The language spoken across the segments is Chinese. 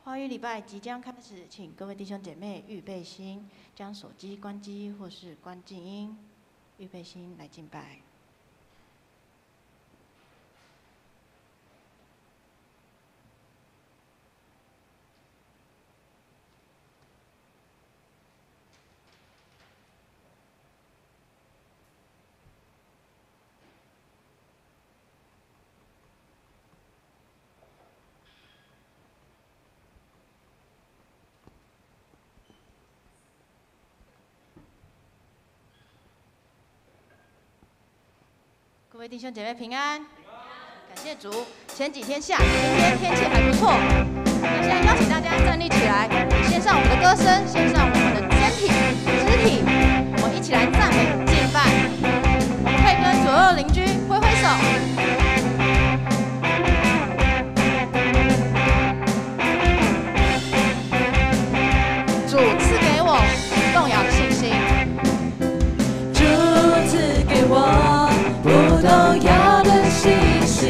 花语礼拜即将开始，请各位弟兄姐妹预备心，将手机关机或是关静音，预备心来敬拜。各位弟兄姐妹平安，感谢主。前几天下雨，今天天气还不错。那现在邀请大家站立起来，献上我们的歌声，献上我们的肢体，我们一起来赞美敬拜。我们可以跟左右邻居挥挥手。主赐给我动摇的信心。主赐给我不动摇的信心，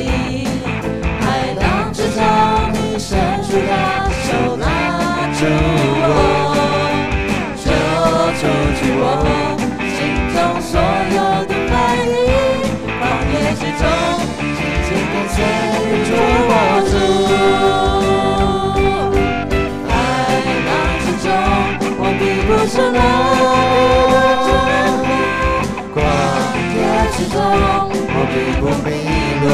海浪之中你伸出的手拉住我，救出去我心中所有的怀疑，旷野之中紧紧跟随主我主，海浪之中我必不沉沦，之中，我必不迷路，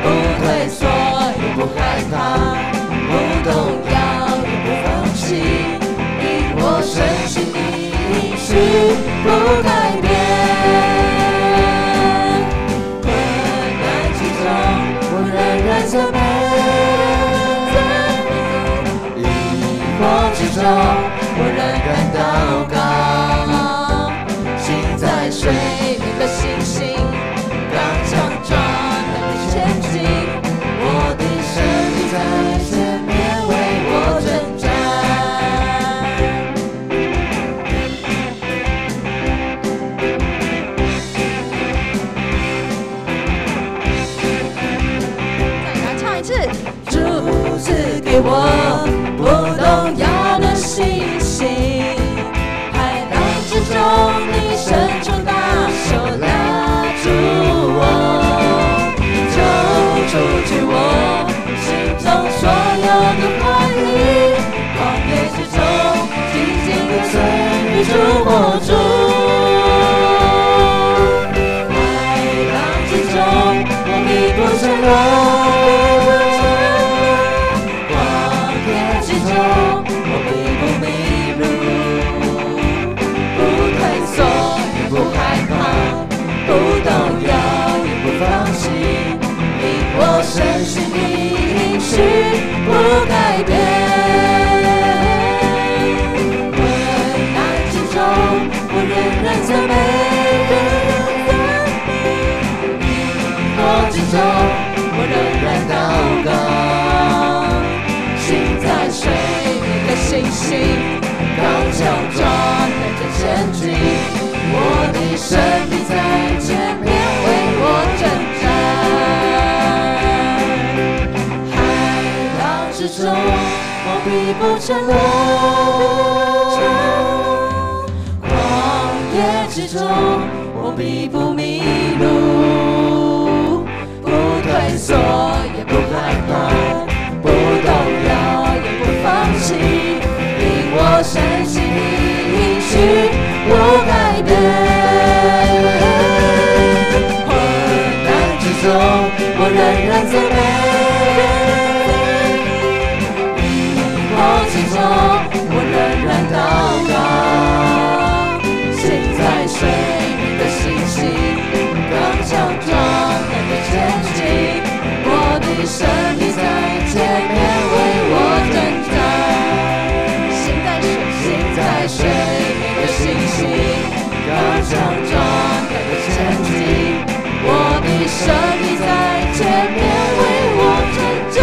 不退缩，也不害怕，不动摇，也不放弃，因我深信你应许不改变。困难之中，我仍然赞美，疑惑之中，我仍然祷告。水面的星星，刚强壮地前进，我的生命在前面为我征战。再来唱一次。主赐给我不动摇的信心，海浪之中你伸出手拉住我，救出去我心中所有的怀疑，旷野之中紧紧跟随主我主，海浪之中我必不沉沦，旷野之中我必不迷路，不退缩也不害怕，不动摇也不放弃，因我深信你应许不改变。必不沉沦。旷野之中，我必不迷路，不退缩，也不害怕，不动摇，也不放弃，因我深信你应许不改变。中，我仍然赞美，迷惑之中，我仍然祷告。心在水面的信心，刚强壮胆的前进。我的生命在前面为我征战。心在水面的信心，刚强壮胆的前进。我的生命在前面为我征战。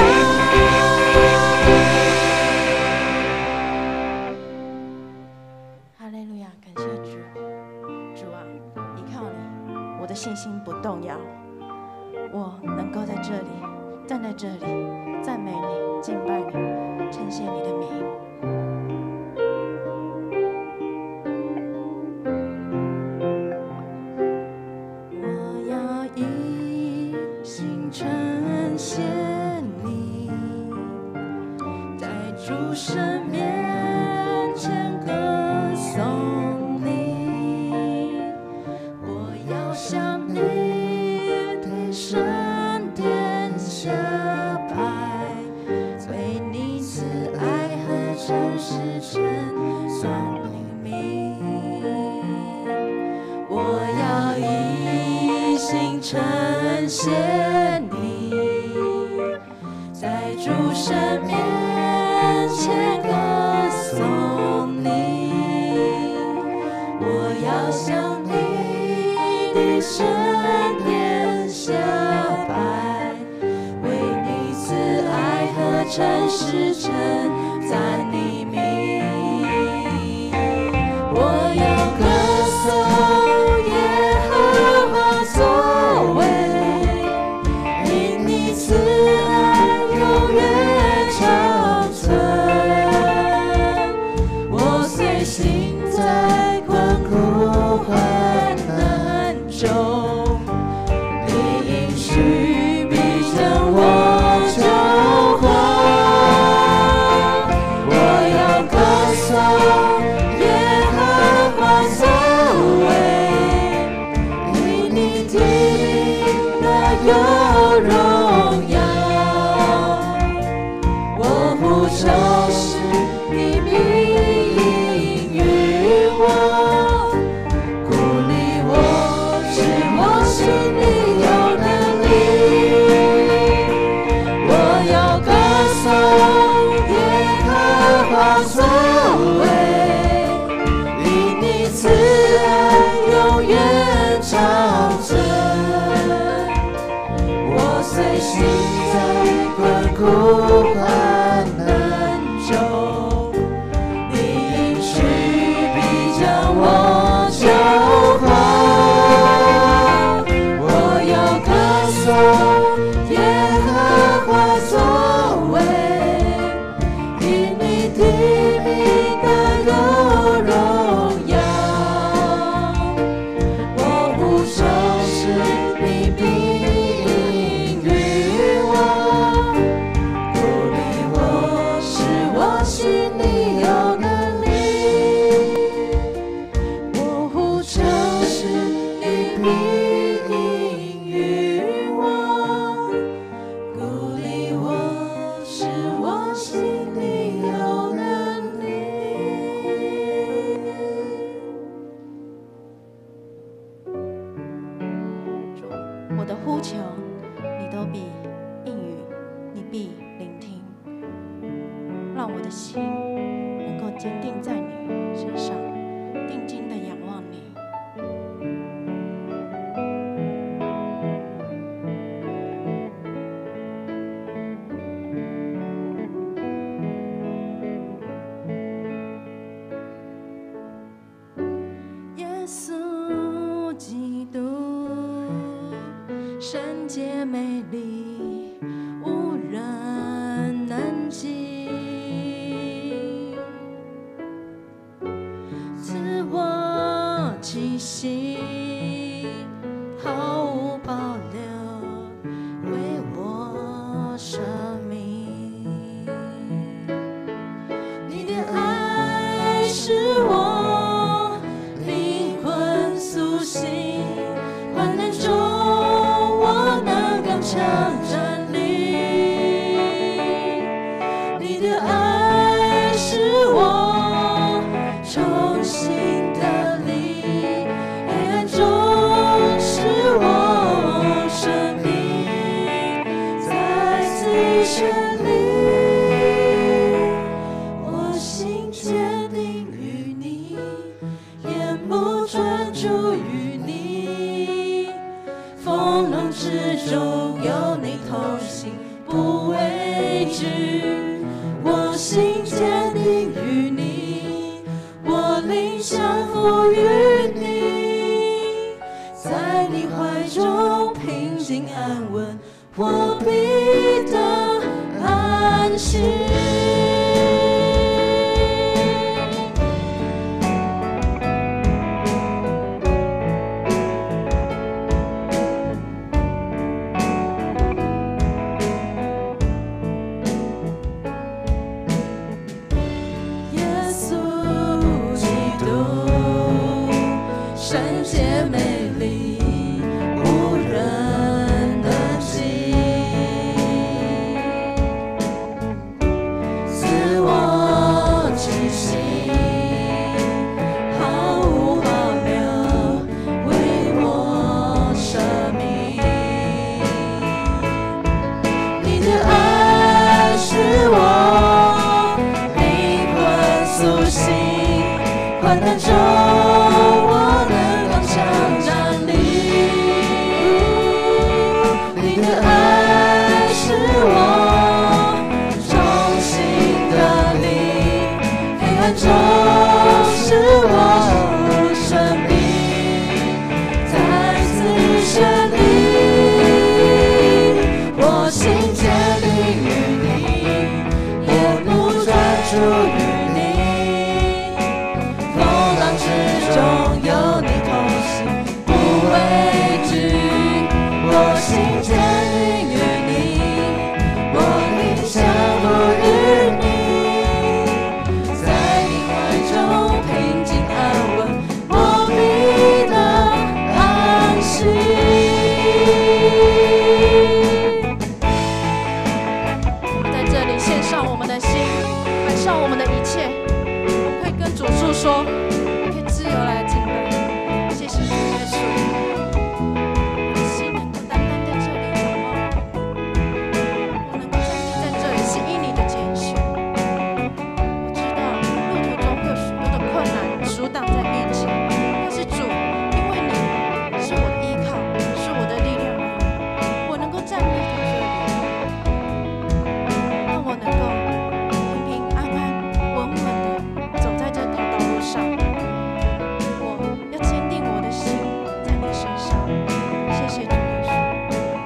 哈利路亚，感谢主，主啊，依靠你，我的信心不动摇，我能够在这里，站在这里，赞美你，敬拜你，称谢你的名。呈现你，在主神面前歌颂你，我要向你对神殿下拜，为你慈爱和诚实称颂你名，我要一心呈现你，在主神面前歌颂你，我要向你的神殿下拜，为你慈爱和诚实称赞你名，我要歌颂耶和华作为，因你慈爱永远长存。我虽行在困苦患难中，你应许必将我救活。我要歌颂耶和华作为，因你的名大有荣耀。我呼求时，你必应允我，鼓励我，使我心里有能力。我要歌颂耶和华作为，因你慈爱永远长存。我虽行在困苦患难中，你应许必将我救活。我要歌颂耶和华作为，因你的名大有荣耀。我呼求时，你必应允我，鼓励我，使我心里有能力。我呼求时，你必应允我，鼓励我，使我心里有能力。主，我的呼求，你都必应允，你必聆听，让我的心能够坚定在你身上，定睛的仰望你。耶稣基督，圣洁美丽，无人能及。患难中我能刚强站立。你的爱使我重新得力，黑暗中使我生命再次绚丽。我心坚定于你，眼目专注于你，风浪之中有你同行，不畏惧。我心坚定于你，我灵降服于你，在你怀中平静安稳，我必得安息。耶稣基督，圣洁美丽，无人能及。自我气息，毫无保留，为我舍命。你的爱使我灵魂苏醒，患难中我能刚强站立。你的爱使我重新得力，黑暗中使我生命再次绚丽。我心坚定于你，眼目专注于你，风浪之中有你同行，不畏惧。我心坚定于你，我灵降服于你，在你怀中平静安稳，我必得安息。我们在这里献上我们的心，摆上我们的一切，我们可以跟主诉说，可以自由来敬拜。谢谢主耶稣，我的心能够单单在这里仰望，我能够站立在这里是因你的拣选。我知道路途中会有许多的困难阻挡在面前，但是主，因为你是我的依靠，是我的力量来源，我能够站立在这里。让我能够平平安安、稳稳地走在这条道路上。我要坚定我的心在你身上。谢谢主耶稣，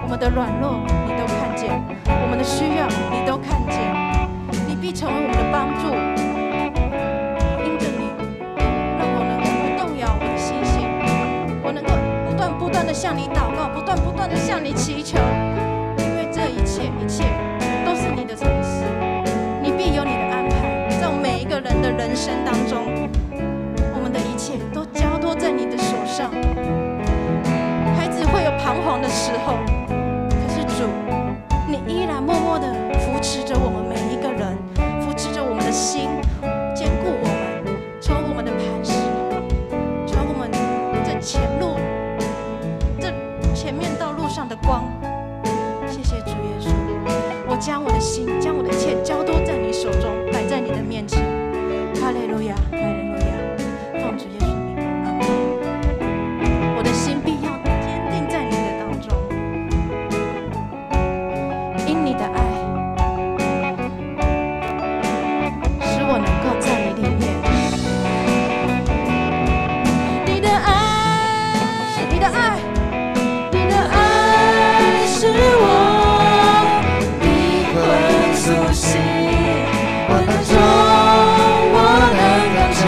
我们的软弱你都看见，我们的需要你都看见，你必成为我们的帮助。因着你，让我能够不动摇我的信心，我能够不断地向你祷告，不断地向你祈求，因为这一切都是你的赏赐，你必有你的安排，在我们每一个人的人生当中，我们的一切都交托在你的手上。孩子会有彷徨的时候，可是主，你依然默默地扶持着我们每一个人，扶持着我们的心，坚固我们，成为我们的磐石，成为我们这前面道路上的光。谢谢主耶稣，我将我的心，将我的一切交托在你手中，摆在你的面前。哈利路亚，哈利路亚，奉主耶稣名，阿门。我的心必要坚定在你的当中，因你的爱，使我能够在你里面。你的爱，你的爱，你的爱使我灵魂苏醒，患难中我能刚强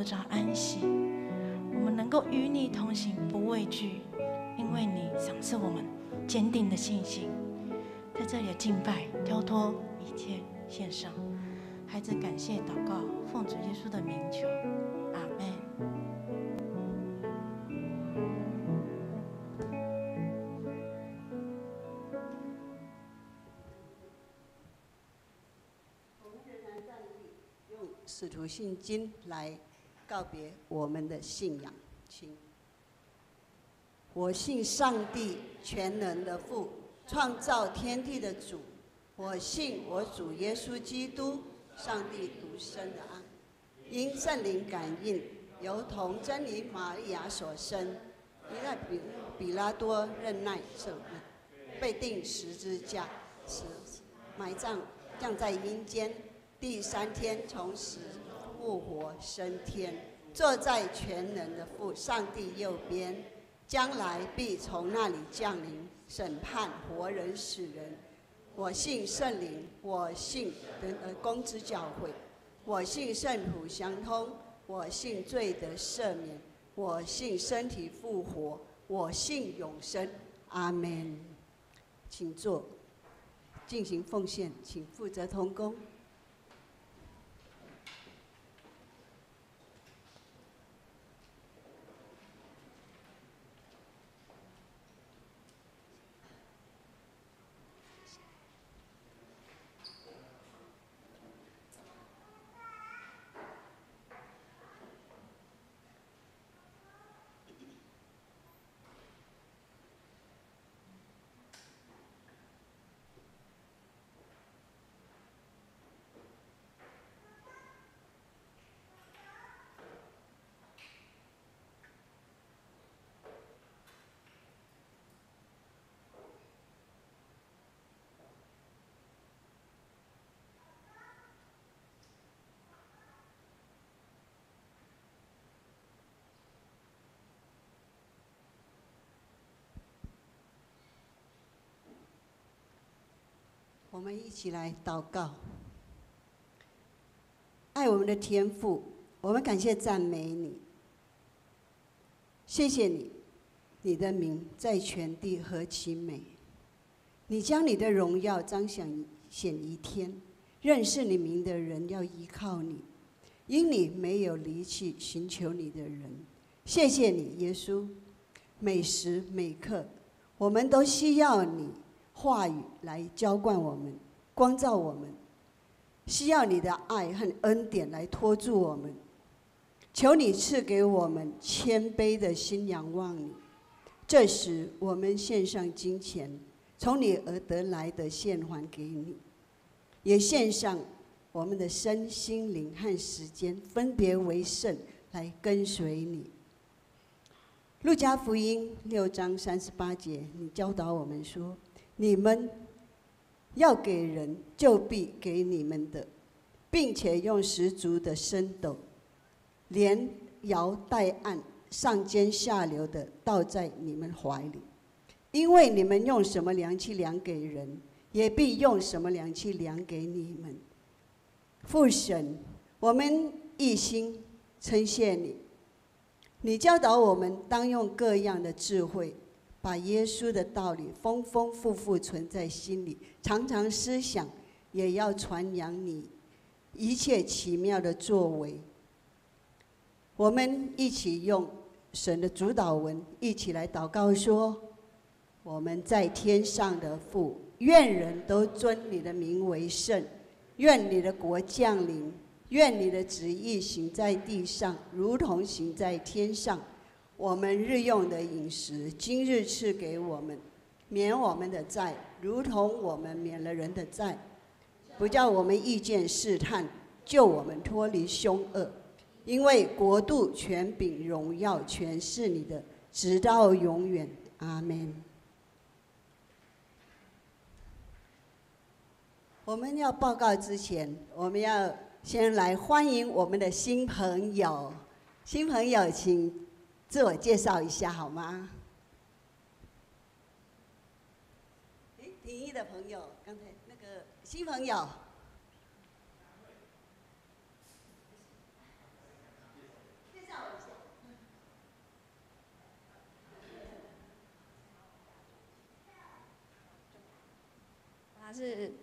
着安息。我们能够与你同行，不畏惧，因为你赏赐我们坚定的信心。在这里的敬拜，交托一切献上。孩子感谢祷告，奉主耶稣的名求，阿们。用使徒信经来告别我们的信仰。请，我信上帝全能的父，创造天地的主。我信我主耶稣基督，上帝独生的爱，因圣灵感应，由童真理玛利亚所生，因在比拉多任耐受难，被钉十字架，死，埋葬，降在阴间，第3天从死复活升天，坐在全能的父上帝右边，将来必从那里降临，审判活人死人。我信圣灵，我信公之教会，我信圣徒相通，我信罪得赦免，我信身体复活，我信永生。阿们。请坐，进行奉献，请负责同工。我们一起来祷告。爱我们的天父，我们感谢赞美你，谢谢你，你的名在全地何其美！你将你的荣耀彰显一天，认识你名的人要依靠你，因你没有离弃寻求你的人。谢谢你，耶稣，每时每刻，我们都需要你话语来浇灌我们，光照我们，需要你的爱和恩典来托住我们。求你赐给我们谦卑的心仰望你。这时我们献上金钱，从你而得来的献还给你，也献上我们的身心灵和时间，分别为圣来跟随你。路加福音6章38节，你教导我们说，你们要给人，就必给你们的，并且用十足的升斗，连摇带按，上尖下流的倒在你们怀里。因为你们用什么量器量给人，也必用什么量器量给你们。父神，我们一心称谢你，你教导我们当用各样的智慧，把耶稣的道理丰丰富富存在心里，常常思想，也要传扬你一切奇妙的作为。我们一起用神的主导文一起来祷告说，我们在天上的父，愿人都尊你的名为圣，愿你的国降临，愿你的旨意行在地上，如同行在天上。我们日用的饮食，今日赐给我们，免我们的债，如同我们免了人的债，不叫我们遇见试探，救我们脱离凶恶。因为国度、权柄、荣耀，全是你的，直到永远。阿们。我们要报告之前，我们要先来欢迎我们的新朋友。新朋友，请自我介绍一下好吗？平一的朋友，刚才那个新朋友。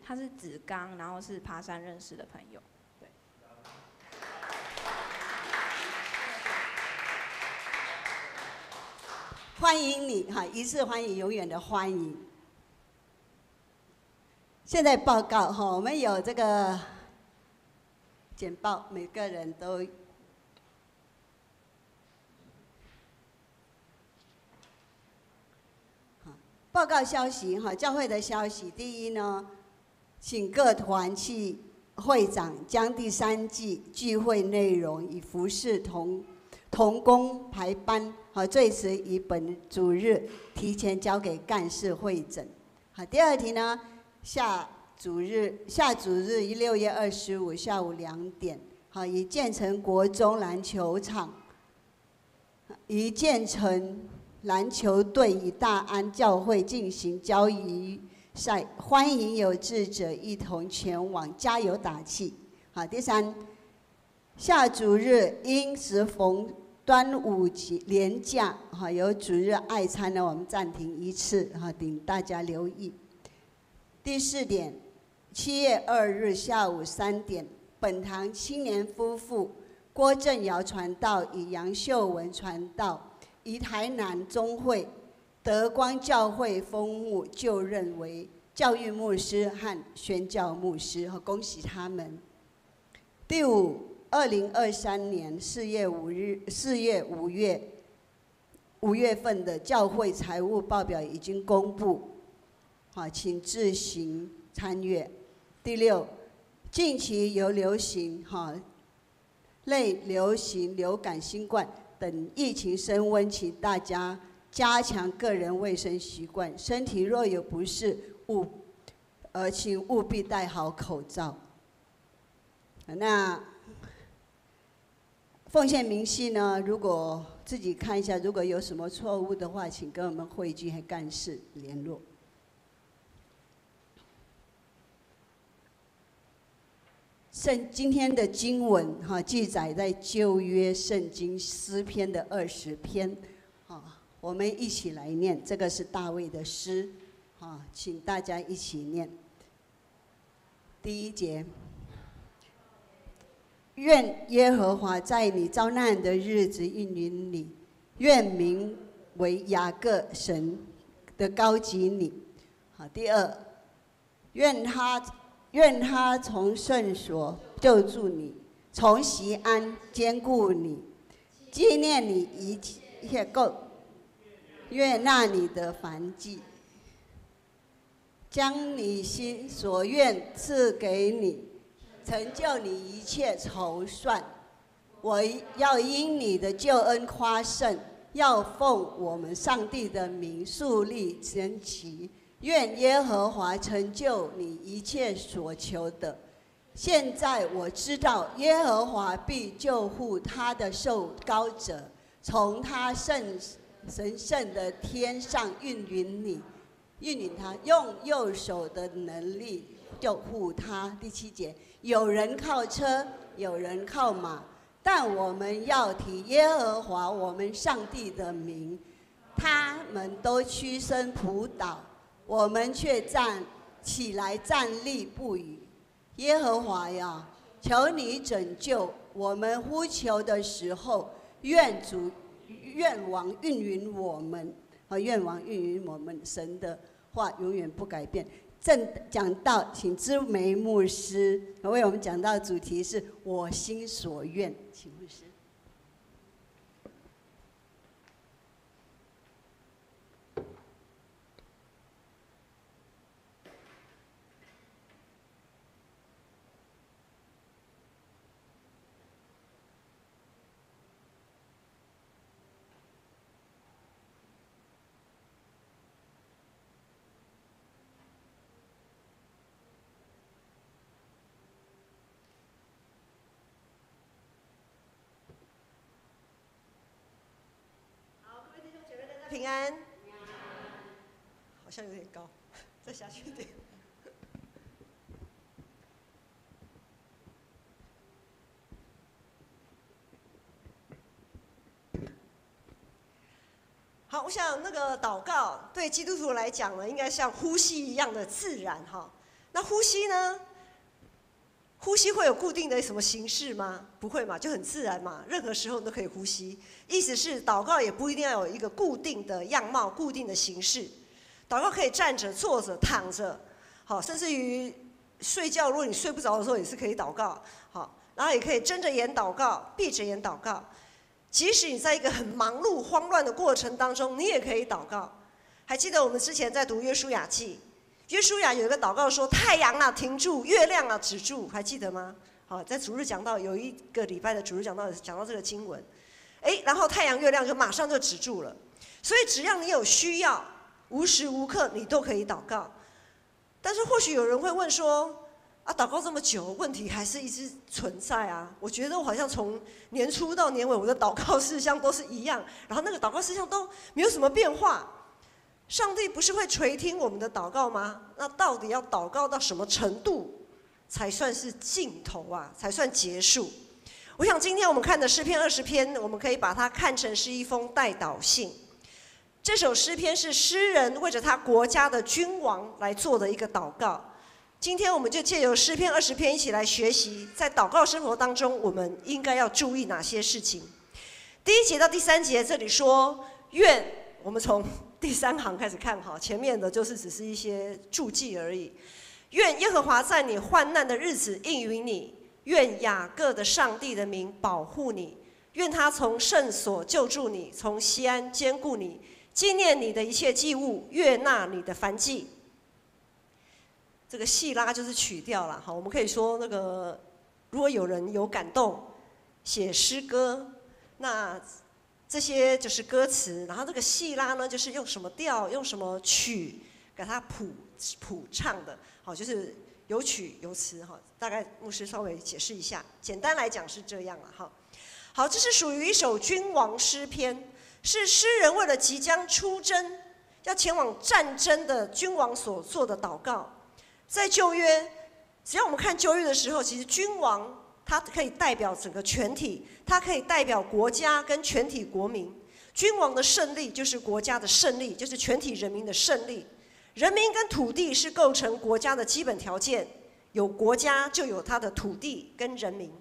他是子刚，然后是爬山认识的朋友。对。欢迎你哈，一次欢迎，永远的欢迎。现在报告哈，我们有这个简报，每个人都。报告消息哈，教会的消息。第一呢，请各团契会长将第3季聚会内容与服事同工排班，好，最迟于本主日提前交给干事会诊。好，第二题呢，下主日于6月25下午2点，好，以建成国中篮球场，于建成篮球队与大安教会进行交谊赛，欢迎有志者一同前往，加油打气。好，第3，下主日因时逢端午节连假，哈，有主日爱餐呢，我们暂停1次，哈，请大家留意。第4点，7月2日下午3点，本堂青年夫妇郭正尧传道与杨秀文传道，于台南中会德光教会封牧，就任为教育牧师和宣教牧师，恭喜他们。第5。2023年4月5月份的教会财务报表已经公布，好，请自行参阅。第6，近期有流行类流行流感、新冠等疫情升温，请大家加强个人卫生习惯，身体若有不适，请务必戴好口罩。那奉献明细呢？如果自己看一下，如果有什么错误的话，请跟我们会居和干事联络。今天的经文记载在旧约圣经诗篇的20篇，我们一起来念。这个是大卫的诗，请大家一起念。第1节。愿耶和华在你遭难的日子应允你，愿名为雅各神的高举你。好，第2，愿他从圣所救助你，从锡安坚固你，纪念你一切悦纳你的燔祭，将你心所愿赐给你，成就你一切筹算。我要因你的救恩夸胜，要奉我们上帝的名树立旌旗。愿耶和华成就你一切所求的。现在我知道耶和华必救护他的受膏者，从他神圣的天上应允他，用右手的能力救护他。第7节，有人靠车，有人靠马，但我们要提耶和华我们上帝的名。他们都屈身仆倒，我们却起来站立不语。耶和华呀，求你拯救我们，呼求的时候，愿王应允我们。愿王应允我们。神的话永远不改变。正讲到，请知梅牧师为我们讲到主题是我心所愿，请牧师。平安，好像有点高，再下去一点。好，我想那个祷告对基督徒来讲呢，应该像呼吸一样的自然哈。那呼吸呢？呼吸会有固定的什么形式吗？不会嘛，就很自然嘛，任何时候都可以呼吸。意思是祷告也不一定要有一个固定的样貌、固定的形式。祷告可以站着、坐着、躺着，好，甚至于睡觉，如果你睡不着的时候也是可以祷告，好，然后也可以睁着眼祷告、闭着眼祷告。即使你在一个很忙碌、慌乱的过程当中，你也可以祷告。还记得我们之前在读约书亚记？约书亚有一个祷告说：“太阳啊停住，月亮啊止住。”还记得吗？好，在主日讲到有一个礼拜的主日讲到这个经文，然后太阳、月亮就马上就止住了。所以只要你有需要，无时无刻你都可以祷告。但是或许有人会问说：“啊，祷告这么久，问题还是一直存在啊？我觉得我好像从年初到年尾，我的祷告事项都是一样，然后那个祷告事项都没有什么变化。”上帝不是会垂听我们的祷告吗？那到底要祷告到什么程度才算是尽头啊？才算结束？我想今天我们看的诗篇20篇，我们可以把它看成是一封代祷信。这首诗篇是诗人为着他国家的君王来做的一个祷告。今天我们就借由诗篇20篇一起来学习，在祷告生活当中，我们应该要注意哪些事情。第1节到第3节，这里说愿，我们从第3行开始看好，前面的就是只是一些注记而已。愿耶和华在你患难的日子应允你，愿雅各的上帝的名保护你，愿他从圣所救助你，从锡安坚固你，纪念你的一切祭物，悦纳你的燔祭。这个细拉就是曲调啦，好，我们可以说那个，如果有人有感动，写诗歌，那这些就是歌词，然后这个细拉呢，就是用什么调、用什么曲给它谱唱的，好，就是有曲有词哈。大概牧师稍微解释一下，简单来讲是这样了哈。好，这是属于一首君王诗篇，是诗人为了即将出征、要前往战争的君王所做的祷告。在旧约，只要我们看旧约的时候，其实君王它可以代表整个全体，它可以代表国家跟全体国民。君王的胜利就是国家的胜利，就是全体人民的胜利。人民跟土地是构成国家的基本条件，有国家就有它的土地跟人民。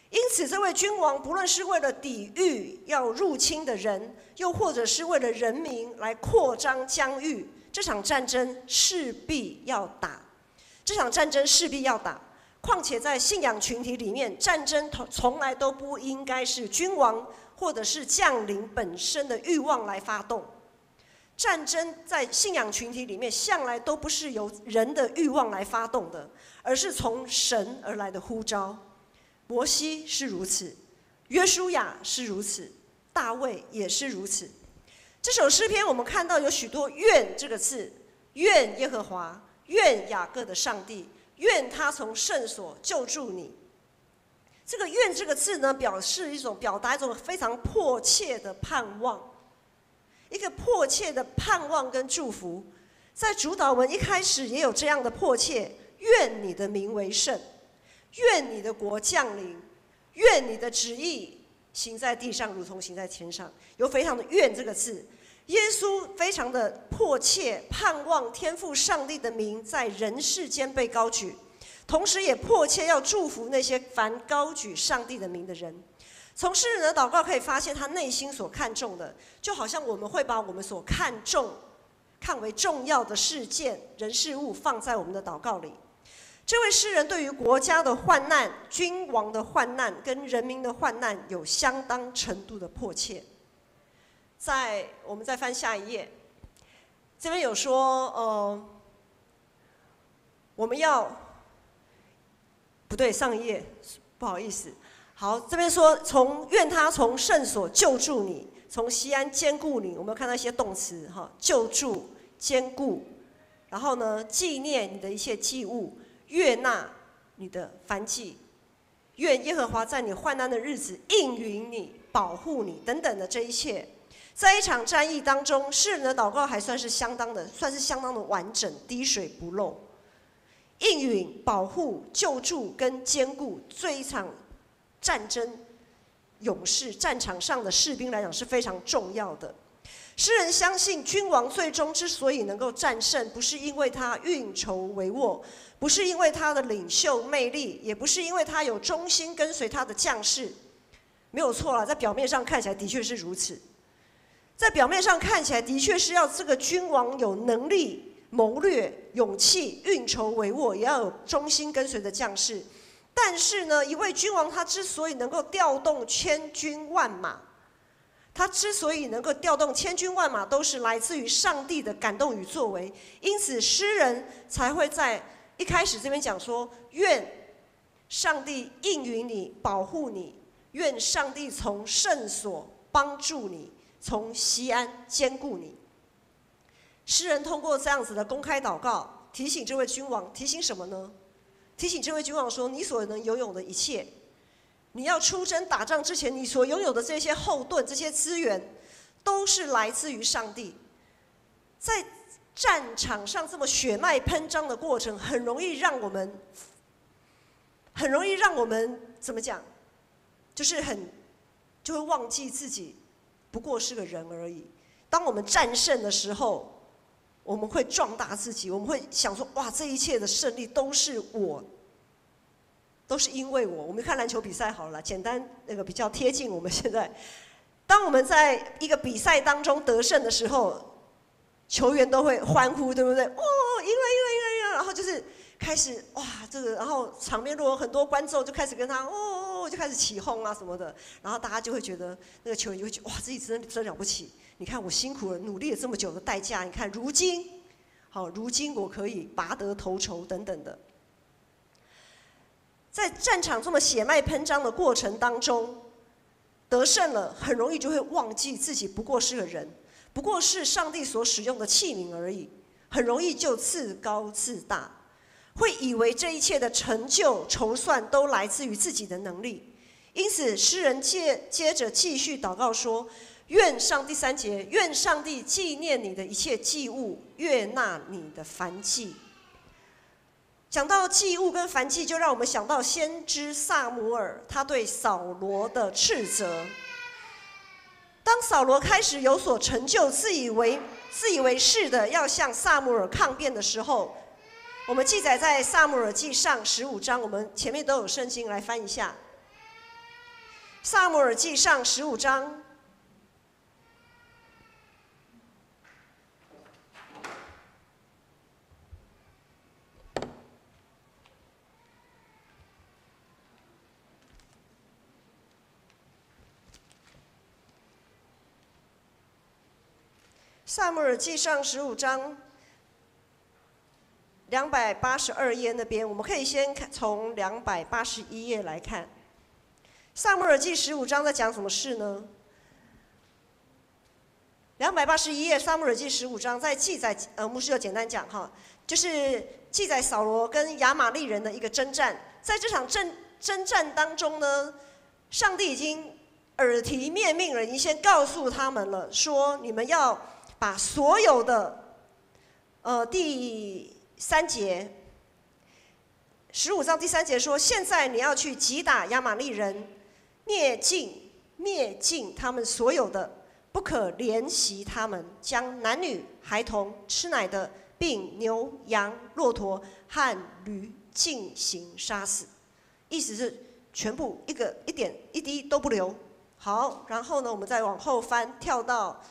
因此，这位君王不论是为了抵御要入侵的人，又或者是为了人民来扩张疆域，这场战争势必要打。这场战争势必要打。况且在信仰群体里面，战争从来都不应该是君王或者是将领本身的欲望来发动。战争在信仰群体里面，向来都不是由人的欲望来发动的，而是从神而来的呼召。摩西是如此，约书亚是如此，大卫也是如此。这首诗篇我们看到有许多愿这个字，愿耶和华，愿雅各的上帝，愿他从圣所救助你。这个愿这个字呢，表达一种非常迫切的盼望，一个迫切的盼望跟祝福。在主祷文一开始也有这样的迫切，愿你的名为圣，愿你的国降临，愿你的旨意行在地上如同行在天上。有非常的愿这个字，耶稣非常的迫切盼望天父上帝的名在人世间被高举，同时也迫切要祝福那些凡高举上帝的名的人。从诗人的祷告可以发现，他内心所看重的，就好像我们会把我们所看为重要的事件、人事物放在我们的祷告里。这位诗人对于国家的患难、君王的患难跟人民的患难有相当程度的迫切。我们再翻下一页，这边有说，我们要不对，上一页不好意思。好，这边说愿他从圣所救助你，从锡安坚固你。我们有看到一些动词哈，救助、坚固，然后呢，纪念你的一切祭物，悦纳你的燔祭，愿耶和华在你患难的日子应允你、保护你等等的这一切。在一场战役当中，诗人的祷告还算是相当的完整，滴水不漏。应允、保护、救助跟坚固，对一场战争勇士战场上的士兵来讲是非常重要的。诗人相信君王最终之所以能够战胜，不是因为他运筹帷幄，不是因为他的领袖魅力，也不是因为他有忠心跟随他的将士。没有错啦，在表面上看起来的确是如此，在表面上看起来的确是要这个君王有能力、谋略、勇气、运筹帷幄，也要有忠心跟随的将士。但是呢，一位君王他之所以能够调动千军万马，他之所以能够调动千军万马，都是来自于上帝的感动与作为。因此，诗人才会在一开始这边讲说：愿上帝应允你，保护你；愿上帝从圣所帮助你，从西安坚固你。诗人通过这样子的公开祷告，提醒这位君王，提醒什么呢？提醒这位君王说：你所能拥有的一切，你要出征打仗之前，你所拥有的这些后盾、这些资源，都是来自于上帝。在战场上这么血脉喷张的过程，很容易让我们怎么讲？就会忘记自己不过是个人而已。当我们战胜的时候，我们会壮大自己，我们会想说：哇，这一切的胜利都是我，都是因为我。我们看篮球比赛好了啦，简单比较贴近我们现在。当我们在一个比赛当中得胜的时候，球员都会欢呼，对不对？哦，赢了，然后就是开始哇，然后场面如果有很多观众就开始跟他就开始起哄啊什么的，然后大家就会觉得那个球员就会觉得哇，自己真了不起。你看我辛苦了，努力了这么久的代价，你看如今我可以拔得头筹等等的。在战场这么血脉喷张的过程当中，得胜了，很容易就会忘记自己不过是个人，不过是上帝所使用的器皿而已，很容易就自高自大，会以为这一切的成就筹算都来自于自己的能力。因此诗人接着继续祷告说：愿上第3节，愿上帝纪念你的一切祭物，悦纳你的燔祭。讲到祭物跟燔祭，就让我们想到先知撒母耳他对扫罗的斥责。当扫罗开始有所成就，自以为是的要向撒母耳抗辩的时候，我们记载在撒母耳记上15章，我们前面都有圣经，来翻一下。撒母耳记上15章。撒母耳记上15章282页那边，我们可以先从281页来看。撒母耳记15章在讲什么事呢？281页，撒母耳记15章在记载，牧师就简单讲哈，就是记载扫罗跟亚玛利人的一个征战。在这场征战当中呢，上帝已经耳提面命了，已经先告诉他们了，说你们要把所有的第3节，15章第3节说：现在你要去击打亚玛利人，灭尽他们所有的，不可怜惜他们，将男女孩童、吃奶的，并牛羊骆驼和驴尽行杀死。意思是全部一点一滴都不留。好，然后呢，我们再往后翻，跳到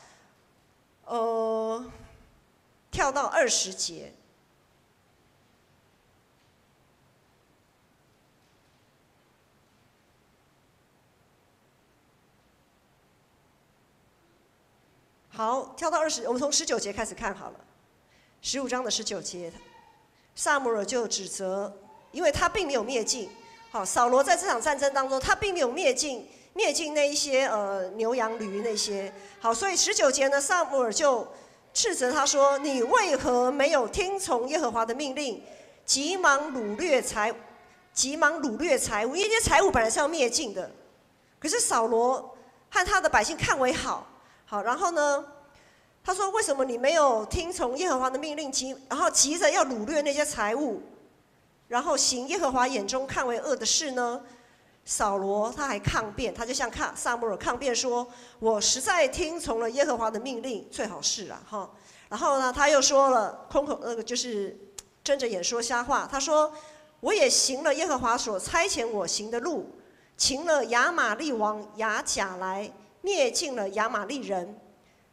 20节。好，跳到我们从19节开始看好了。15章的19节，撒母耳就指责，因为他并没有灭尽。好，扫罗在这场战争当中，他并没有灭尽那一些牛羊驴那些。好，所以19节呢，撒母耳就斥责他说：你为何没有听从耶和华的命令，急忙掳掠财物？因为这些财物本来是要灭尽的，可是扫罗和他的百姓看为好，然后呢，他说：为什么你没有听从耶和华的命令，然后急着要掳掠那些财物，然后行耶和华眼中看为恶的事呢？扫罗他还抗辩，他就向撒母耳抗辩说：“我实在听从了耶和华的命令，最好是啊，哈。”然后呢，他又说了空口就是睁着眼说瞎话。他说：“我也行了耶和华所差遣我行的路，擒了亚玛利王亚甲来，灭尽了亚玛利人。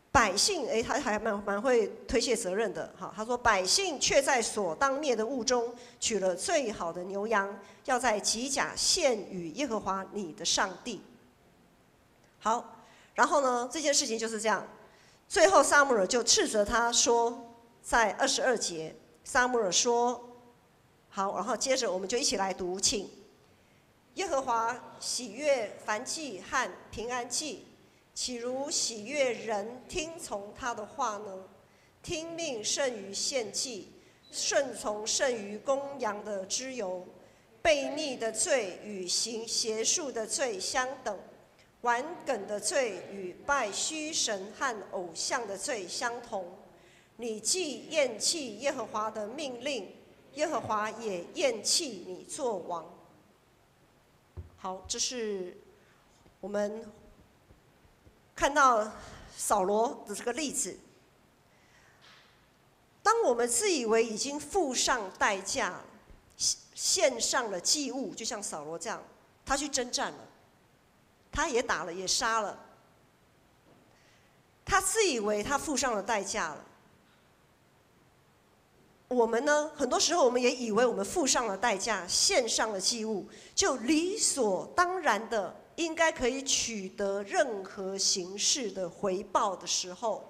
百姓，他还蛮会推卸责任的，哈。他说百姓却在所当灭的物中取了最好的牛羊，要在吉甲献与耶和华你的上帝。”好，然后呢，这件事情就是这样。最后撒母耳就斥责他说，在22节，撒母耳说：“好，然后接着我们就一起来读，请耶和华喜悦燔祭和平安祭。岂如喜悦人听从他的话呢？听命胜于献祭，顺从胜于公羊的脂油。悖逆的罪与行邪术的罪相等，顽梗的罪与拜虚神和偶像的罪相同。你既厌弃耶和华的命令，耶和华也厌弃你做王。”好，这是我们看到扫罗的这个例子。当我们自以为已经付上代价，献上了祭物，就像扫罗这样，他去征战了，他也打了，也杀了，他自以为他付上了代价了。我们呢，很多时候我们也以为我们付上了代价，献上了祭物，就理所当然的应该可以取得任何形式的回报的时候，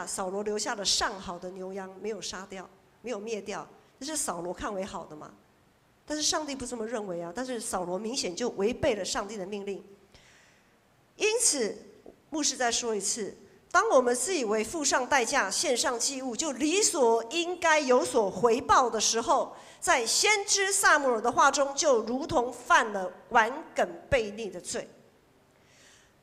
扫罗留下了上好的牛羊，没有杀掉，没有灭掉，这是扫罗看为好的嘛？但是上帝不这么认为啊！但是扫罗明显就违背了上帝的命令。因此，牧师再说一次：当我们自以为付上代价、献上祭物，就理所应该有所回报的时候，在先知撒母耳的话中，就如同犯了顽梗悖逆的罪。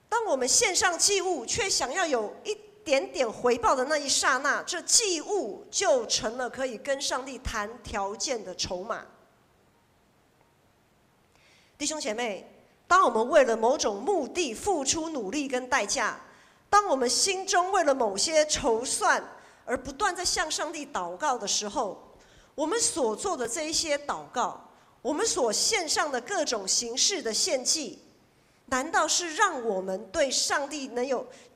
当我们献上祭物，却想要有一点点回报的那一刹那，这祭物就成了可以跟上帝谈条件的筹码。弟兄姐妹，当我们为了某种目的付出努力跟代价，当我们心中为了某些筹算而不断在向上帝祷告的时候，我们所做的这一些祷告，我们所献上的各种形式的献祭，难道是让我们对上帝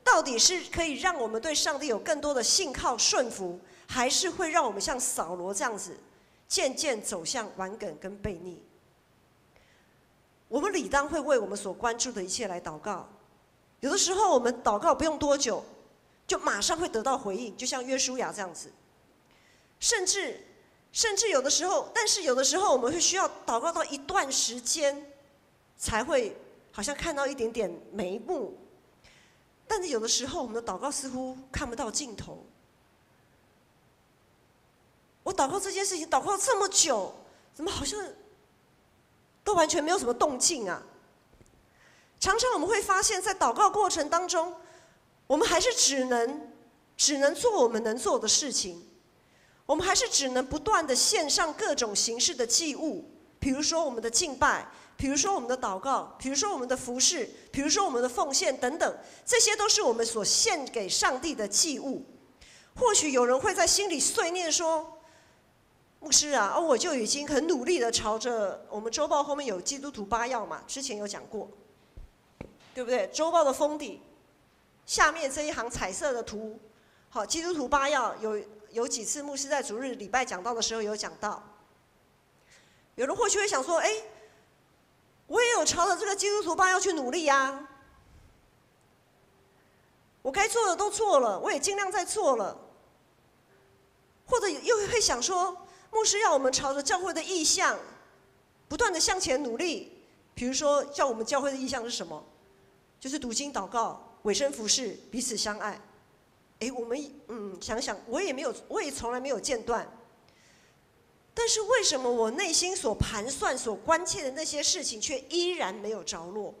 到底是可以让我们对上帝有更多的信靠顺服，还是会让我们像扫罗这样子渐渐走向顽梗跟悖逆？我们理当会为我们所关注的一切来祷告。有的时候我们祷告不用多久，就马上会得到回应，就像约书亚这样子。甚至有的时候，但是有的时候我们会需要祷告到一段时间，才会好像看到一点点眉目。但是有的时候我们的祷告似乎看不到尽头。我祷告这件事情祷告这么久，怎么好像都完全没有什么动静啊？常常我们会发现，在祷告过程当中，我们还是只能做我们能做的事情，我们还是只能不断的献上各种形式的祭物，比如说我们的敬拜，比如说我们的祷告，比如说我们的服事，比如说我们的奉献等等，这些都是我们所献给上帝的祭物。或许有人会在心里碎念说：“牧师啊，我就已经很努力的朝着我们周报后面有基督徒8要嘛，之前有讲过，对不对？周报的封底下面这一行彩色的图，好，基督徒8要有几次牧师在主日礼拜讲道的时候有讲到。有人或许会想说：我也有朝着这个基督徒8要去努力啊，我该做的都做了，我也尽量在做了。或者又会想说，牧师要我们朝着教会的意向不断的向前努力。比如说叫我们教会的意向是什么？就是读经祷告、委身服事、彼此相爱。我们想想，我也从来没有间断。但是为什么我内心所盘算、所关切的那些事情，却依然没有着落，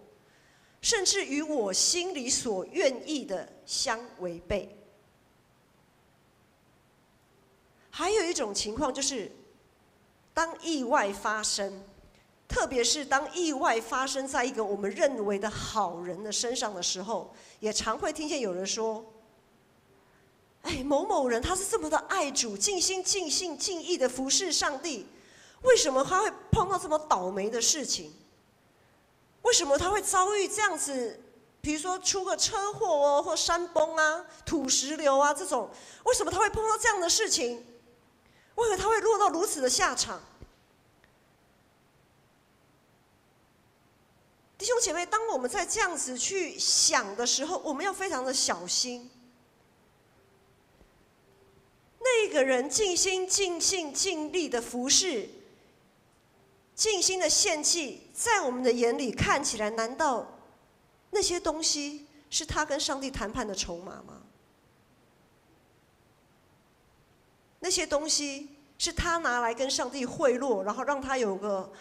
甚至与我心里所愿意的相违背？还有一种情况就是，当意外发生，特别是当意外发生在一个我们认为的好人的身上的时候，也常会听见有人说：“哎，某某人他是这么的爱主，尽心尽性尽意的服侍上帝，为什么他会碰到这么倒霉的事情？为什么他会遭遇这样子？比如说出个车祸哦，或山崩啊、土石流啊这种，为什么他会碰到这样的事情？为何他会落到如此的下场？”弟兄姐妹，当我们在这样子去想的时候，我们要非常的小心。那个人尽心尽性尽力的服侍，尽心的献祭，在我们的眼里看起来，难道那些东西是他跟上帝谈判的筹码吗？那些东西是他拿来跟上帝贿赂，然后让他有个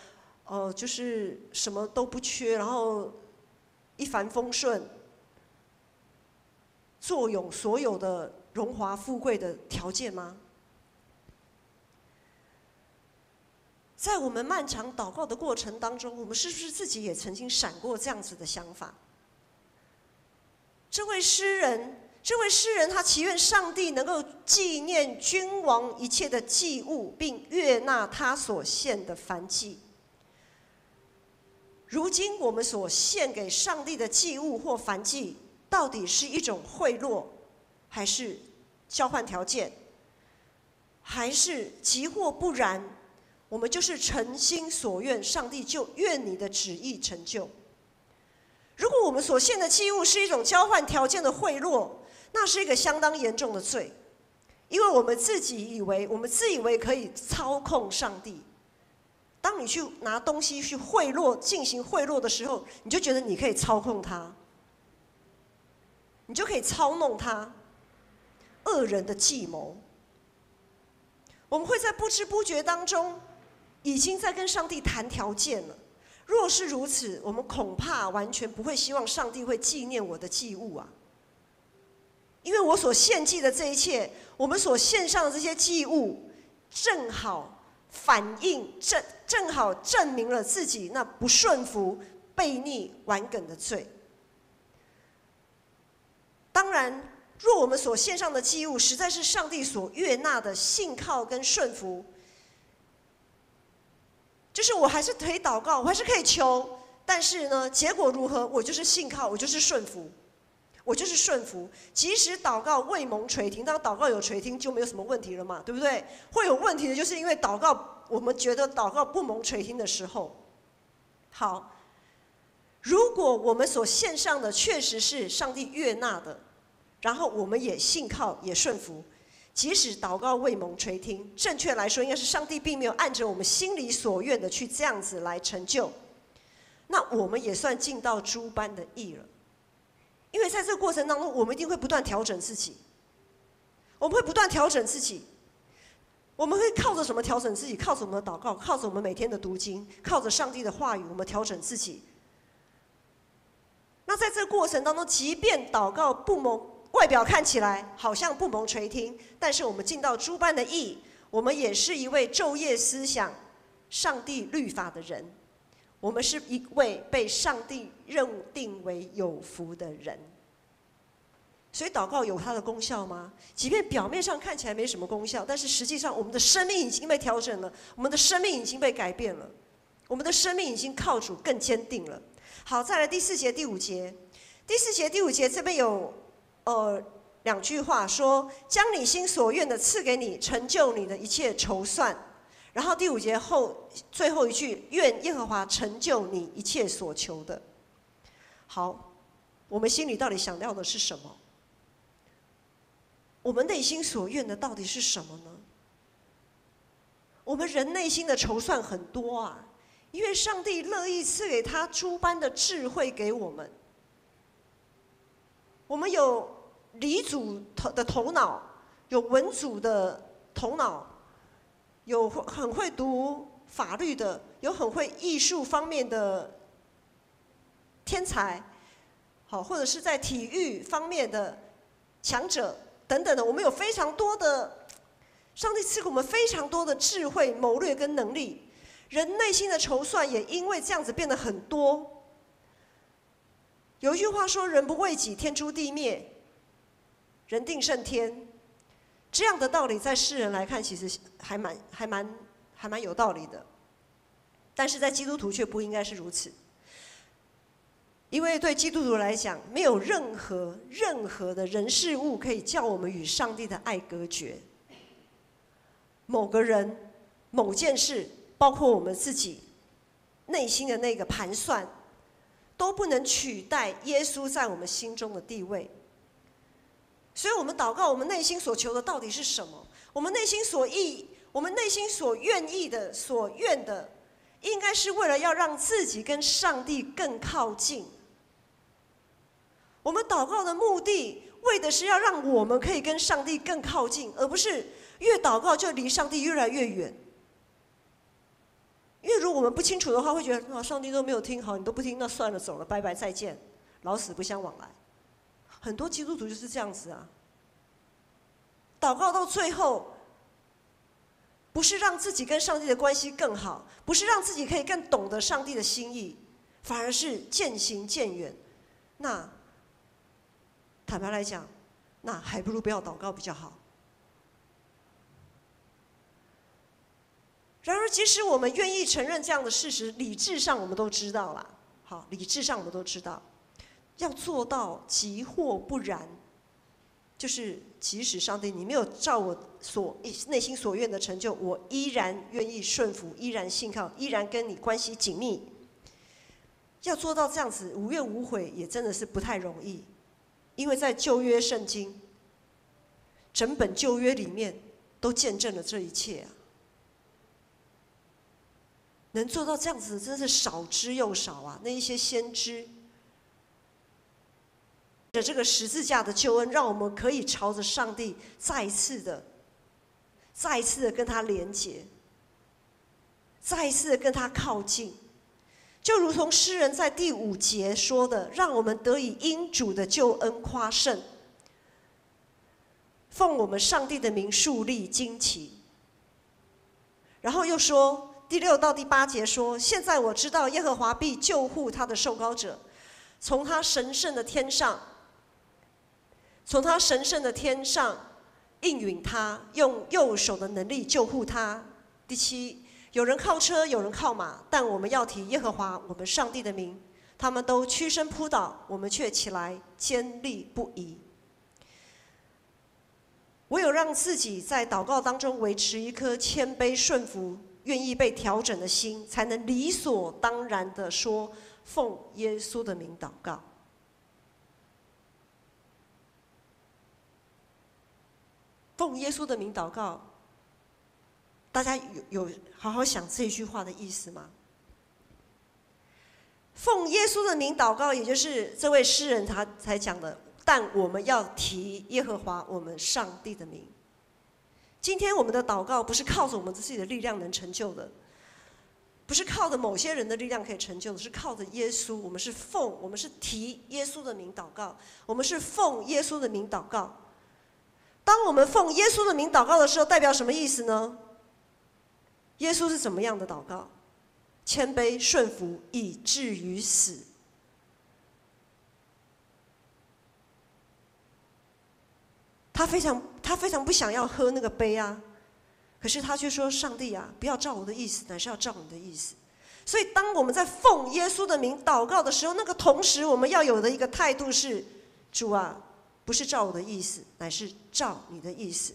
就是什么都不缺，然后一帆风顺，坐拥所有的荣华富贵的条件吗？在我们漫长祷告的过程当中，我们是不是自己也曾经闪过这样子的想法？这位诗人他祈愿上帝能够纪念君王一切的祭物，并悦纳他所献的燔祭。如今我们所献给上帝的祭物或燔祭，到底是一种贿赂，还是交换条件，还是即或不然，我们就是诚心所愿，上帝就愿你的旨意成就。如果我们所献的祭物是一种交换条件的贿赂，那是一个相当严重的罪，因为我们自以为可以操控上帝。当你去拿东西去贿赂、进行贿赂的时候，你就觉得你可以操控他，你就可以操弄他。恶人的计谋，我们会在不知不觉当中，已经在跟上帝谈条件了。若是如此，我们恐怕完全不会希望上帝会纪念我的祭物啊，因为我所献祭的这一切，我们所献上的这些祭物，正好证明了自己那不顺服、悖逆、顽梗的罪。当然，若我们所献上的祭物实在是上帝所悦纳的信靠跟顺服，就是我还是可以祷告，我还是可以求，但是呢，结果如何，我就是信靠，我就是顺服。即使祷告未蒙垂听，当祷告有垂听就没有什么问题了嘛，对不对？会有问题的就是因为祷告，我们觉得祷告不蒙垂听的时候。好，如果我们所献上的确实是上帝悦纳的，然后我们也信靠也顺服，即使祷告未蒙垂听，正确来说应该是上帝并没有按着我们心里所愿的去这样子来成就，那我们也算尽到诸般的义了。因为在这个过程当中，我们一定会不断调整自己，我们会靠着什么调整自己？靠着我们的祷告，靠着我们每天的读经，靠着上帝的话语，我们调整自己。那在这个过程当中，即便祷告不蒙，外表看起来好像不蒙垂听，但是我们尽到诸般的义，我们也是一位昼夜思想上帝律法的人。我们是一位被上帝认定为有福的人，所以祷告有它的功效吗？即便表面上看起来没什么功效，但是实际上我们的生命已经被调整了，我们的生命已经被改变了，我们的生命已经靠主更坚定了。好，再来第4节、第5节。第4节、第5节这边有2句话说：“将你心所愿的赐给你，成就你的一切筹算。”然后第5节最后一句，愿耶和华成就你一切所求的。好，我们心里到底想要的是什么？我们内心所愿的到底是什么呢？我们人内心的筹算很多啊，因为上帝乐意赐给他诸般的智慧给我们。我们有理组的头脑，有文组的头脑，有很会读法律的，有很会艺术方面的天才，好，或者是在体育方面的强者等等的，我们有非常多的上帝赐给我们非常多的智慧、谋略跟能力，人内心的筹算也因为这样子变得很多。有一句话说：“人不为己，天诛地灭；人定胜天。”这样的道理在世人来看，其实还蛮有道理的。但是在基督徒却不应该是如此，因为对基督徒来讲，没有任何的人事物可以叫我们与上帝的爱隔绝。某个人、某件事，包括我们自己内心的那个盘算，都不能取代耶稣在我们心中的地位。所以我们祷告，我们内心所求的到底是什么？我们内心所愿意的、所愿的，应该是为了要让自己跟上帝更靠近。我们祷告的目的，为的是要让我们可以跟上帝更靠近，而不是越祷告就离上帝越来越远。因为如果我们不清楚的话，会觉得上帝都没有听好，你都不听，那算了，走了，拜拜，再见，老死不相往来。很多基督徒就是这样子啊，祷告到最后，不是让自己跟上帝的关系更好，不是让自己可以更懂得上帝的心意，反而是渐行渐远。那坦白来讲，那还不如不要祷告比较好。然而，即使我们愿意承认这样的事实，理智上我们都知道啦。好，理智上我们都知道，要做到即或不然，就是即使上帝你没有照我内心所愿的成就，我依然愿意顺服，依然信靠，依然跟你关系紧密。要做到这样子无怨无悔，也真的是不太容易，因为在旧约圣经，整本旧约里面都见证了这一切啊。能做到这样子，真是少之又少啊！那一些先知的这个十字架的救恩，让我们可以朝着上帝再一次的跟他连结，再一次的跟他靠近。就如同诗人在第5节说的，让我们得以因主的救恩夸胜，奉我们上帝的名树立旌旗。然后又说。第6到第8节说：“现在我知道耶和华必救护他的受膏者，从他神圣的天上应允他，用右手的能力救护他。”第7，有人靠车，有人靠马，但我们要提耶和华我们上帝的名，他们都屈身扑倒，我们却起来坚立不移。唯有让自己在祷告当中维持一颗谦卑顺服、愿意被调整的心，才能理所当然的说奉耶稣的名祷告。奉耶稣的名祷告，大家有好好想这句话的意思吗？奉耶稣的名祷告，也就是这位诗人他才讲的，但我们要提耶和华我们上帝的名。今天我们的祷告不是靠着我们自己的力量能成就的，不是靠着某些人的力量可以成就的，是靠着耶稣。我们是提耶稣的名祷告，我们是奉耶稣的名祷告。当我们奉耶稣的名祷告的时候，代表什么意思呢？耶稣是怎么样的祷告？谦卑顺服，以至于死。他非常不想要喝那个杯啊，可是他却说：“上帝啊，不要照我的意思，乃是要照你的意思。”所以，当我们在奉耶稣的名祷告的时候，那个同时我们要有的一个态度是：“主啊，不是照我的意思，乃是照你的意思。”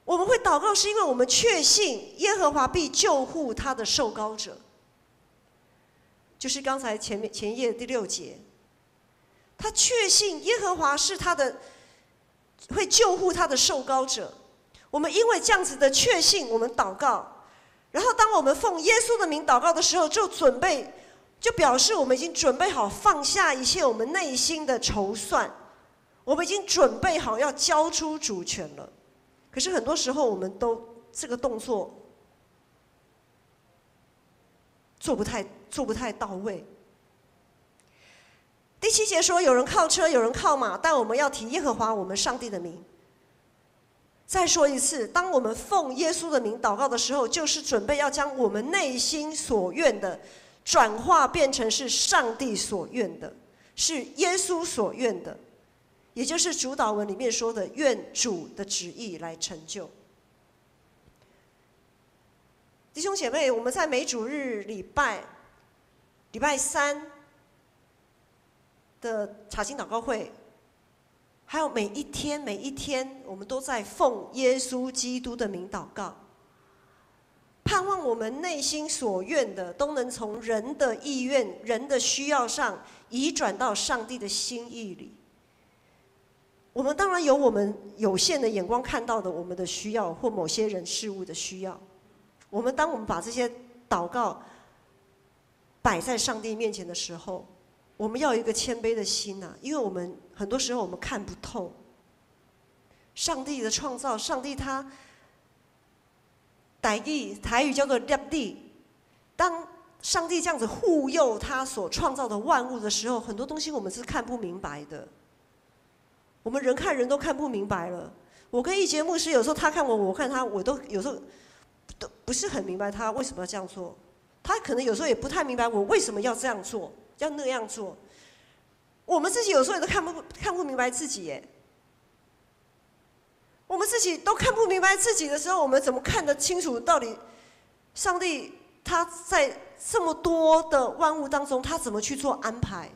我们会祷告，是因为我们确信耶和华必救护他的受膏者，就是刚才前页第6节。他确信耶和华是他的，会救护他的受膏者。我们因为这样子的确信，我们祷告。然后当我们奉耶稣的名祷告的时候，就表示我们已经准备好放下一切我们内心的筹算，我们已经准备好要交出主权了。可是很多时候我们都这个动作做不太到位。第7节说：“有人靠车，有人靠马，但我们要提耶和华我们上帝的名。”再说一次，当我们奉耶稣的名祷告的时候，就是准备要将我们内心所愿的转化变成是上帝所愿的，是耶稣所愿的，也就是主祷文里面说的愿主的旨意来成就。弟兄姐妹，我们在每主日礼拜3的查经祷告会，还有每一天，我们都在奉耶稣基督的名祷告，盼望我们内心所愿的，都能从人的意愿、人的需要上移转到上帝的心意里。我们当然有我们有限的眼光看到的我们的需要，或某些人事物的需要。当我们把这些祷告摆在上帝面前的时候，我们要有一个谦卑的心啊，因为我们很多时候我们看不透上帝的创造。上帝他台语叫做立地，当上帝这样子护佑他所创造的万物的时候，很多东西我们是看不明白的。我们人看人都看不明白了。我跟义杰牧师有时候他看我，我看他，我都有时候都不是很明白他为什么要这样做。他可能有时候也不太明白我为什么要这样做，要那样做。我们自己有时候也都看不明白自己耶。我们自己都看不明白自己的时候，我们怎么看得清楚到底上帝他在这么多的万物当中，他怎么去做安排？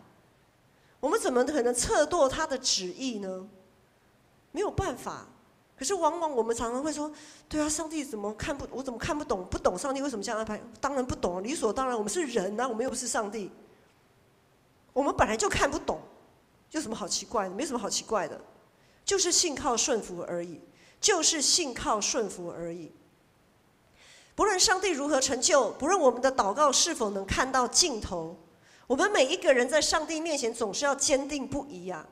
我们怎么可能测度他的旨意呢？没有办法。可是往往我们常常会说，对啊，上帝我怎么看不懂？不懂上帝为什么这样安排？当然不懂，理所当然，我们是人啊，我们又不是上帝。我们本来就看不懂，有什么好奇怪的？没什么好奇怪的，就是信靠顺服而已，就是信靠顺服而已。不论上帝如何成就，不论我们的祷告是否能看到尽头，我们每一个人在上帝面前总是要坚定不移啊。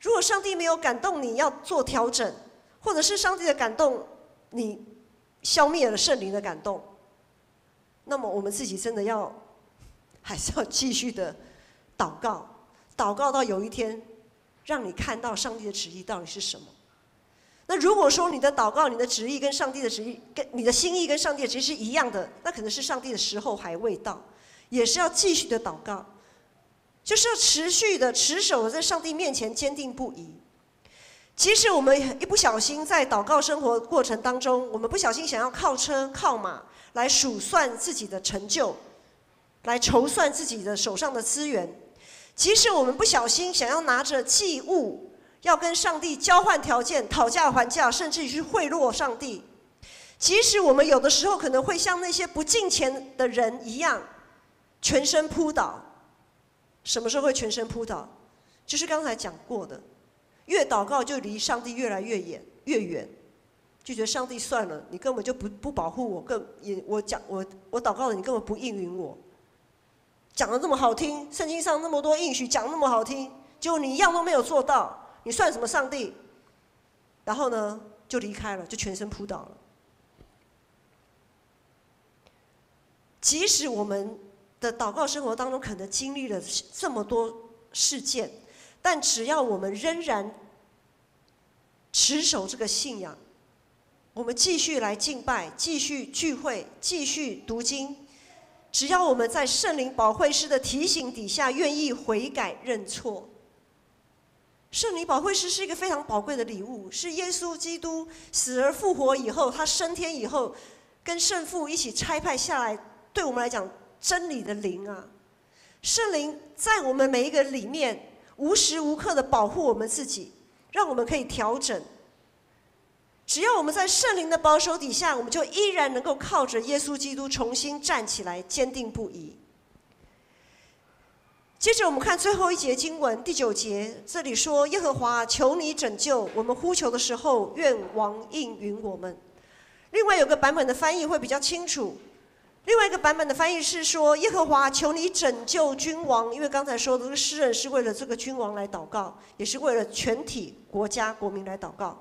如果上帝没有感动你要做调整，或者是上帝的感动你消灭了圣灵的感动，那么我们自己真的还是要继续的祷告到有一天让你看到上帝的旨意到底是什么。那如果说你的祷告、你的旨意跟上帝的旨意、跟你的心意跟上帝的旨意是一样的，那可能是上帝的时候还未到，也是要继续的祷告，就是要持续的持守在上帝面前坚定不移。即使我们一不小心在祷告生活过程当中，我们不小心想要靠车靠马来数算自己的成就，来筹算自己的手上的资源，即使我们不小心想要拿着祭物要跟上帝交换条件、讨价还价，甚至于去贿赂上帝，即使我们有的时候可能会像那些不敬虔的人一样全身扑倒。什么时候会全身扑倒？就是刚才讲过的，越祷告就离上帝越来越远，就觉得上帝算了，你根本就不保护我，我祷告了，你根本不应允我。讲得那么好听，圣经上那么多应许讲那么好听，结果你一样都没有做到，你算什么上帝？然后呢，就离开了，就全身扑倒了。即使我们的祷告生活当中可能经历了这么多事件，但只要我们仍然持守这个信仰，我们继续来敬拜，继续聚会，继续读经，只要我们在圣灵保惠师的提醒底下愿意悔改认错。圣灵保惠师是一个非常宝贵的礼物，是耶稣基督死而复活以后，他升天以后跟圣父一起差派下来，对我们来讲真理的灵啊。圣灵在我们每一个里面无时无刻的保护我们自己，让我们可以调整。只要我们在圣灵的保守底下，我们就依然能够靠着耶稣基督重新站起来，坚定不移。接着我们看最后一节经文第9节，这里说：耶和华求你拯救，我们呼求的时候，愿王应允我们。另外有个版本的翻译会比较清楚，另外一个版本的翻译是说：耶和华求你拯救君王，因为刚才说的这个诗人是为了这个君王来祷告，也是为了全体国家国民来祷告。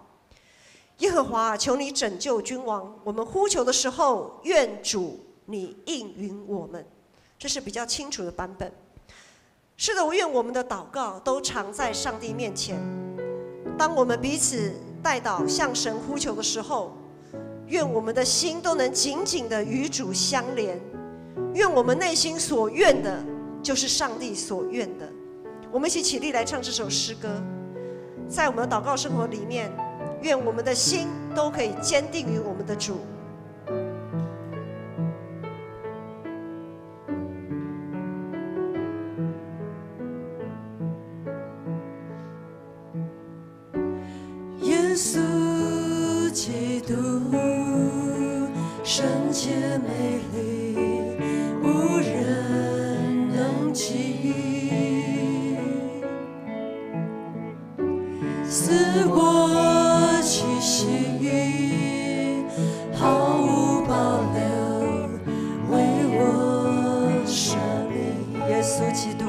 耶和华求你拯救君王，我们呼求的时候，愿主你应允我们。这是比较清楚的版本。是的，我愿我们的祷告都常在上帝面前，当我们彼此代祷向神呼求的时候，愿我们的心都能紧紧的与主相连，愿我们内心所愿的就是上帝所愿的。我们一起起立来唱这首诗歌，在我们的祷告生活里面，愿我们的心都可以坚定于我们的主。耶稣基督圣洁美丽，无人能及，死我气息，毫无保留，为我舍命。耶稣基督，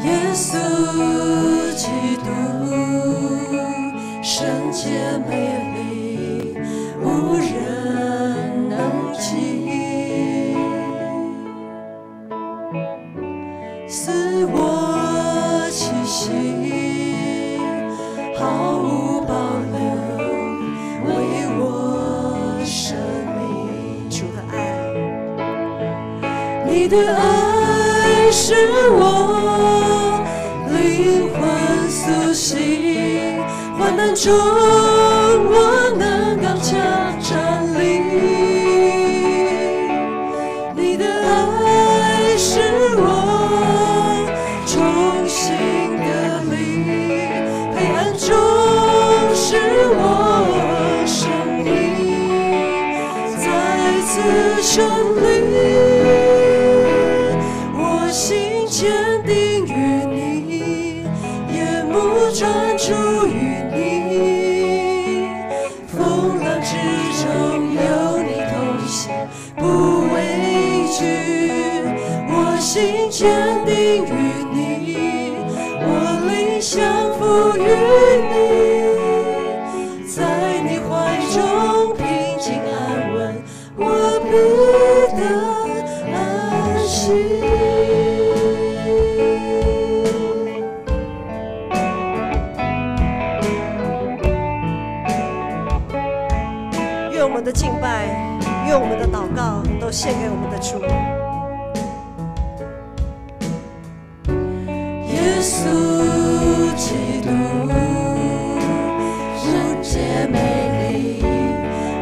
耶稣基督圣洁美丽，无人能及，死我气息，毫无保留，为我舍命。主的爱，你的爱使我灵魂苏醒，患难中我能刚强站立。你的爱使我重新得力，黑暗中使我生命再次胜利。我心坚定于你，眼目专注于你，风浪之中有你同行，不畏惧。我心坚定于你，我灵降服于你，在你怀中平静安稳，我必得安息。愿我们的敬拜，愿我们的祷告都献给我们的主。耶稣基督圣洁美丽，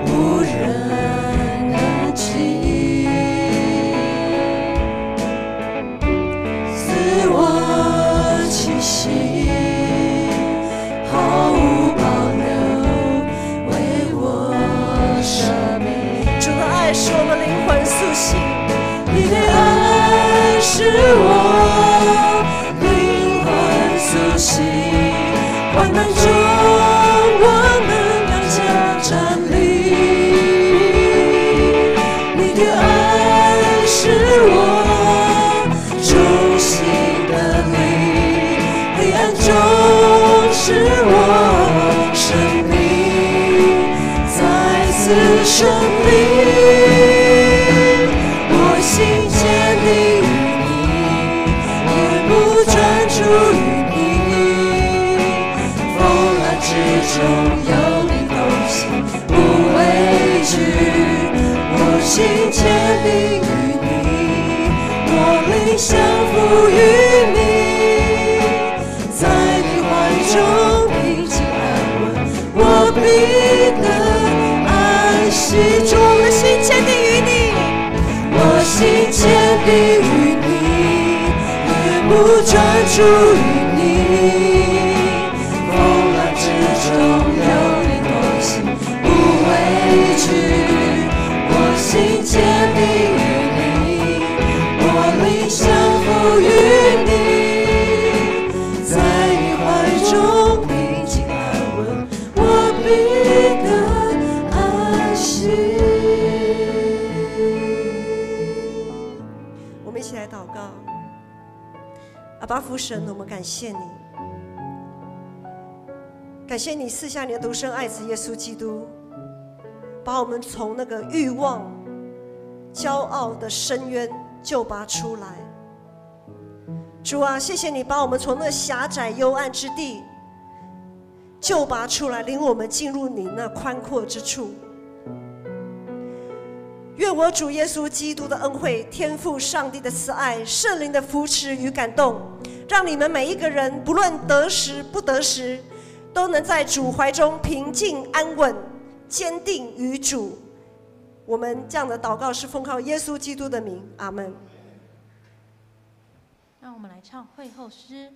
无人能及，死我气息，毫无保留，为我舍命。主的爱使我们灵魂苏醒，你的爱使我灵魂苏醒，患难中我能刚强站立。你的爱使我重新得力，黑暗中使我生命再次胜利。我心坚定于你，眼目专注于你，风浪之中有你同行，不畏惧。我心坚定于你，我灵降服于你，在你怀中平静安稳，我必得安息。主，我的心坚定于你，我心坚定于你，眼目专注于你，风浪之中有你同行，不畏惧。我心坚定于你，我灵降服于你，在你怀中平静安稳，我必得安息。我们一起来祷告。阿爸父神，我们感谢你，感谢你赐下你的独生爱子耶稣基督，把我们从那个欲望、骄傲的深渊救拔出来。主啊，谢谢你把我们从那狭窄幽暗之地救拔出来，领我们进入你那宽阔之处。愿我主耶稣基督的恩惠、天父上帝的慈爱、圣灵的扶持与感动，让你们每一个人，不论得时不得时，都能在主怀中平静安稳，坚定于主。我们这样的祷告是奉靠耶稣基督的名，阿们。让我们来唱会后诗。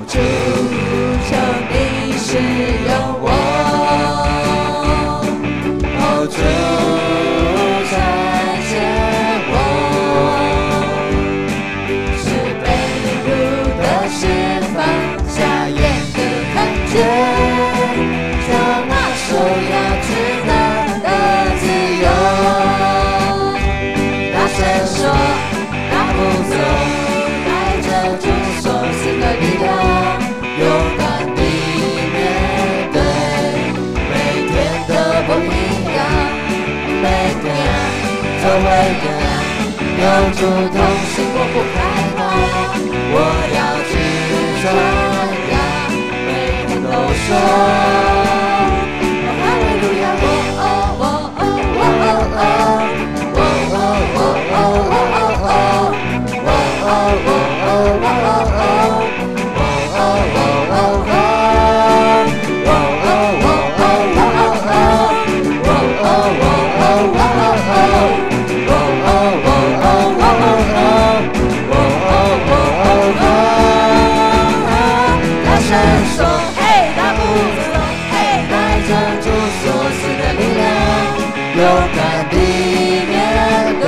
主，求你使用我，哦，主差遣我，是被掳的释放，瞎眼的看见，叫那受压制的自由。大声说，大步走，带着主所赐的力量。勇敢地面对每天的不一样，每天都会跟有主同行，我不害怕，我要去传扬，每天都说哈利路亚，哦哦哦哦哦哦哦哦哦哦哦哦。勇敢地面对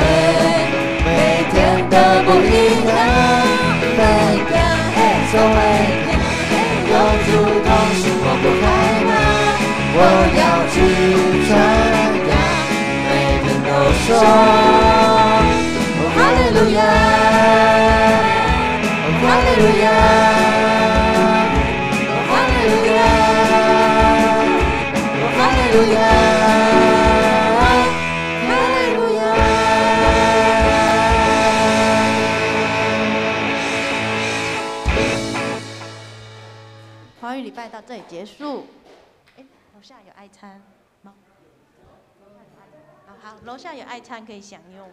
每天的不一样，每天走每天有主同行，我不害怕，我要去传扬，每天都说哈利路亚，哈利路亚，哈利路亚，哈利路亚。华语礼拜到这里结束。楼下有爱餐吗？好，楼下有爱餐可以享用。